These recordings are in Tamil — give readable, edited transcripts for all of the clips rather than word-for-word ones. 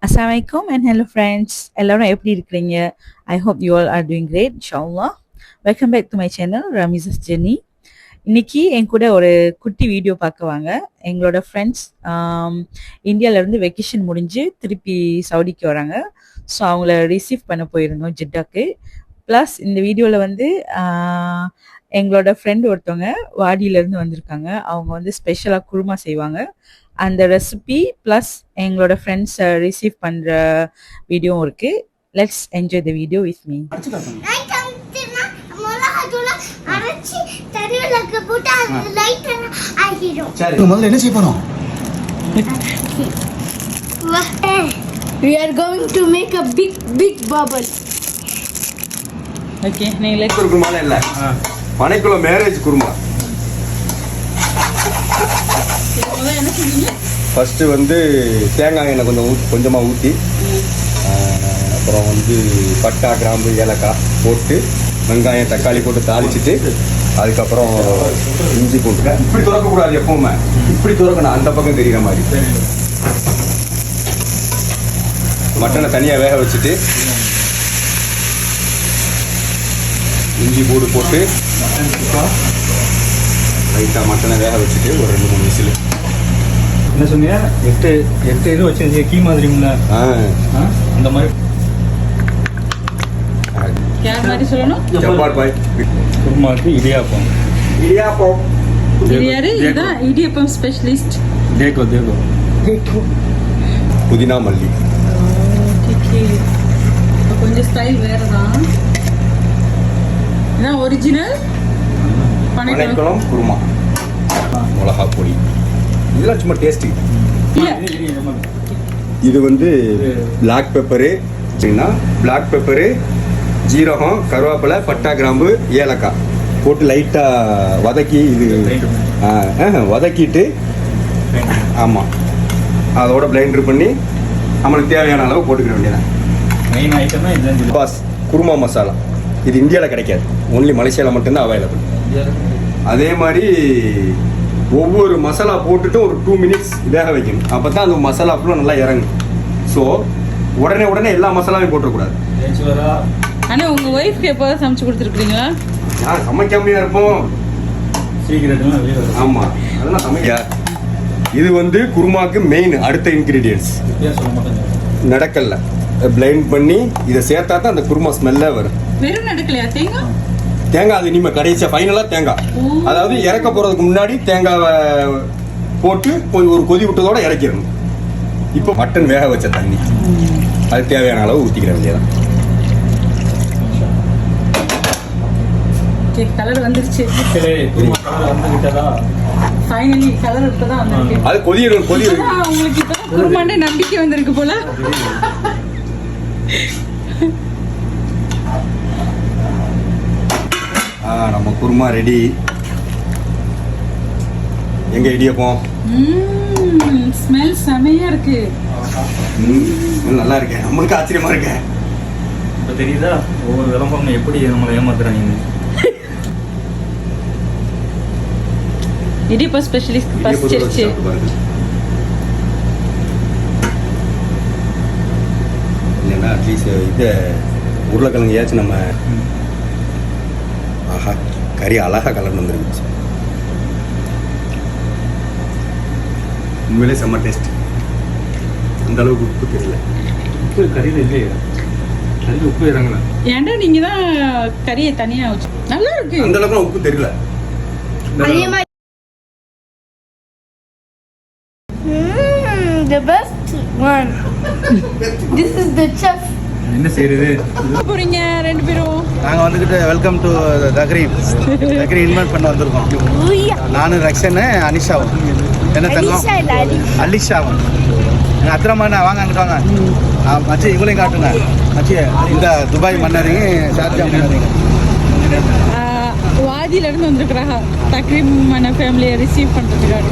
Assalamualaikum and hello friends. எல்லாரும் எப்படி இருக்கீங்க? I hope you all are doing great, inshallah. Welcome back to my channel, Ramiza's Journey. இன்னைக்கு என் கூட ஒரு குட்டி வீடியோ பார்க்க வாங்க. எங்களோட ஃப்ரெண்ட்ஸ் இந்தியாவிலேருந்து வெக்கேஷன் முடிஞ்சு திருப்பி சவுதிக்கு வராங்க. ஸோ அவங்கள ரிசீவ் பண்ண போயிருந்தோம் ஜிட்டாக்கு. ப்ளஸ் இந்த வீடியோவில் வந்து எங்களோட ஃப்ரெண்ட் ஒருத்தவங்க வாடியிலேருந்து வந்திருக்காங்க. அவங்க வந்து ஸ்பெஷலாக குருமா செய்வாங்க. அந்த ரெசிபி ப்ளஸ் எங்களோட ஃப்ரெண்ட்ஸை ரிசீவ் பண்ணுற வீடியோவும் இருக்குது. Let's enjoy the video with me. முதல்ல என்ன செய்ய போறோம்? We are going to make a big bubble. Okay, நீங்களே குருமா இல்ல, பனைக்குள்ள மேரேஜ் குருமா. ஃபர்ஸ்ட் வந்து தேங்காய் எண்ணெய் கொஞ்சமாக ஊற்றி, அப்புறம் வந்து பட்டா கிராம்பு ஏலக்காய் போட்டு வெங்காயம் தக்காளி போட்டு தாளிச்சிட்டு, அதுக்கப்புறம் இஞ்சி போட்டு இப்படி திறக்கக்கூடாது, எப்பவுமே இப்படி திறக்கணும், அந்த பக்கம் தெரிகிற மாதிரி. மட்டனை தனியாக வேக வச்சுட்டு இஞ்சி பூடு போட்டு லைட்டாக மட்டனை வேக வச்சுட்டு ஒரு 2-3 விசில். என்ன சொன்னீங்க? எட்டு இது வச்சு கீ மாதிரிங்களா? அந்த மாதிரி சொல்லணும். குருமாக்கு இடியாப்பம். இடியாப்பம் ஸ்பெஷலிஸ்ட் தேக்கோ புதினா மல்லி. கொஞ்சம் ஸ்டைல் வேறதான். இதான் ஒரிஜினல் பனைக்குளம் குருமா. மிளகா பொடி இதெல்லாம் சும்மா டேஸ்டி. இது வந்து பிளாக் பெப்பரு, பிளாக் பெப்பரு, ஜீரகம், கருவேப்பிலை, பட்டா கிராம்பு, ஏலக்காய் போட்டு லைட்டாக வதக்கி, இது வதக்கிட்டு, ஆமாம், அதோட பிளைண்டர் பண்ணி நம்மளுக்கு தேவையான அளவு போட்டுக்கிற வேண்டியதான். மெயின் ஐட்டம் இது பாஸ் குருமா மசாலா. இது இந்தியாவில் கிடைக்காது, ஒன்லி மலேசியாவில் மட்டும்தான் அவைலபிள். அதே மாதிரி ஒவ்வொரு மசாலா போட்டுட்டு ஒரு 2 மினிட்ஸ் வேக வைக்கணும். அப்போ தான் அந்த மசாலா ஃபுல்லாக நல்லா இறங்கும். ஸோ உடனே எல்லா மசாலாவையும் போட்டுறக்கூடாது. ஆனால் உங்கள் ஒய்ஃப்க்கு எப்போதான் சமைச்சு கொடுத்துருக்குறீங்களா? யார் சமைக்காமையாக இருப்போம்? சீக்கிரம். ஆமாம், அதெல்லாம் சமைக்க. இது வந்து குருமாக்கு மெயின் அடுத்த இன்க்ரீடியன்ஸ் நடக்கல. பிளைண்ட் பண்ணி இதை சேர்த்தா தான் அந்த குருமா ஸ்மெல்லே வரும். வெறும் நடக்கலையா? தேங்காய் அது இனிமேல் கடைசியாக ஃபைனலாக தேங்காய், அதாவது இறக்க போகிறதுக்கு முன்னாடி தேங்காவை போட்டு கொஞ்சம் ஒரு கொதி விட்டதோட இறக்கிடணும். இப்போ மட்டன் வேக வச்ச தண்ணி அது தேவையான அளவு ஊற்றிக்கிற வேண்டியதான். கலர் வந்துருச்சு. ஃபைனலி கலர் இப்பதான் வந்திருக்கு. அது கொதிரும். உங்களுக்கு இப்போ குருமாண்டே நம்பிக்கை வந்திருக்கு போல. நம்ம குருமா ரெடி. எங்க இடியப்பம் ஸ்மெல் செமையா இருக்கு. நல்லா இருக்கேன், நம்மளுக்கு ஆச்சரியமா இருக்கேன். இப்போ தெரியுதா ஒவ்வொரு விளம்பரம் எப்படி நம்மளை ஏமாத்துறாங்க. இடியப்பம் ஸ்பெஷலிஸ்ட் பசிச்சிருச்சு. இல்லைன்னா அட்லீஸ்ட் இது உருளைக்கிழங்கு ஏச்சு நம்ம. ஆஹா, கறி அழகாக கலர் வந்துருந்துச்சு. உண்மையிலே செம்ம டேஸ்ட். அந்த அளவுக்கு உப்பு தெரியல. உப்பு கறியில் இல்லையே, கறியில் உப்பு இறங்கல. ஏன்டா நீங்க தான் கறியை தனியா வச்சு நல்லா இருக்கு. அந்த அளவுக்கு உப்பு தெரியல. The best one. This is the chef. என்ன செய்யறது? போறீங்க ரெண்டு பேரும்? நாங்கள் வந்துக்கிட்டு வெல்கம் டு தக்ரீன் இன்வைட் பண்ண வந்திருக்கோம். நானும் ரக்ஷனு அனிஷாவும். என்ன தங்கம்? அலிஷாவும். எங்கள் அத்திரமான வாங்க, அங்கிட்டு வாங்க. மச்சி இவங்களையும் காட்டுங்க. மச்சி இந்த துபாய் மன்னரையும் ஷார்ஜா மன்னரையும் வாதியிலேருந்து வந்திருக்கிறாங்க தக்ரீமான ஃபேமிலியை ரிசீவ் பண்ணுறதுக்காக.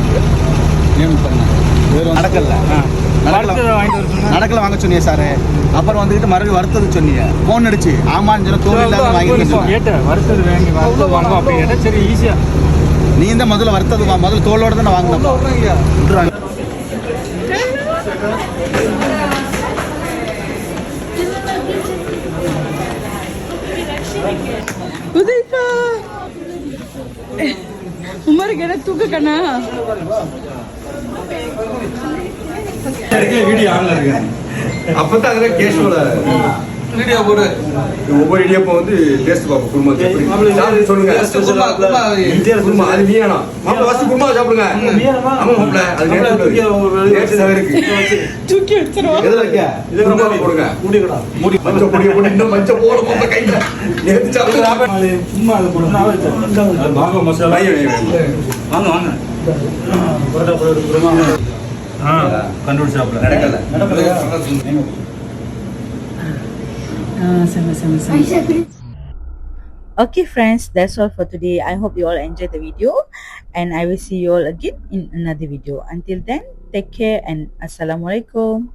நடக்கல வாங்க சொன்னீங்க சார். அப்புறம் வந்துக்கிட்டு மறுபடியும் வருத்தது சொன்னீங்க. ஃபோன் அடிச்சு ஆமான்னு சொல்ல தோல் இல்லாத வாங்கி வருத்தது வாங்கி வாங்குவோம் அப்படின்னு. சரி, ஈஸியாக நீ தான் முதல்ல வருத்தது முதல்ல தோலோடு தான் வாங்கினோம். உதய்பா உமருக்கு என்ன தூக்க கண்ணா வீடியோ ஆன்ல இருக்கு. அப்பதான் அதெல்லாம் கேஷுவலா வீடியோ போடு. ஒவ்வொரு இடியப்பம் வந்து டேஸ்ட் பார்ப்போம். குருமா எப்படி சாப்பிட்டு சொல்லுங்க. குருமா அது நீயானா மாப்பிள்ள வாசி குருமா சாப்பிடுங்க. ஆமா மாப்பிள்ள அது நேற்று இருக்கு. தூக்கி வச்சிருவோம். எதுல இருக்க? இது குருமா போடுங்க. மூடிடா. மூடி மஞ்சள் பொடியை போட்டு இன்னும் மஞ்சள் போட மாப்பிள்ள கையில நேற்று சாப்பிட்டு சும்மா அது போட்டு பாங்க மசாலா வாங்க வாங்க கண்ட்ரோல் ஷாப்ல நடக்கல. Okay friends, that's all for today. I hope you all enjoyed the video and I will see you all again in another video. Until then, take care and Assalamualaikum.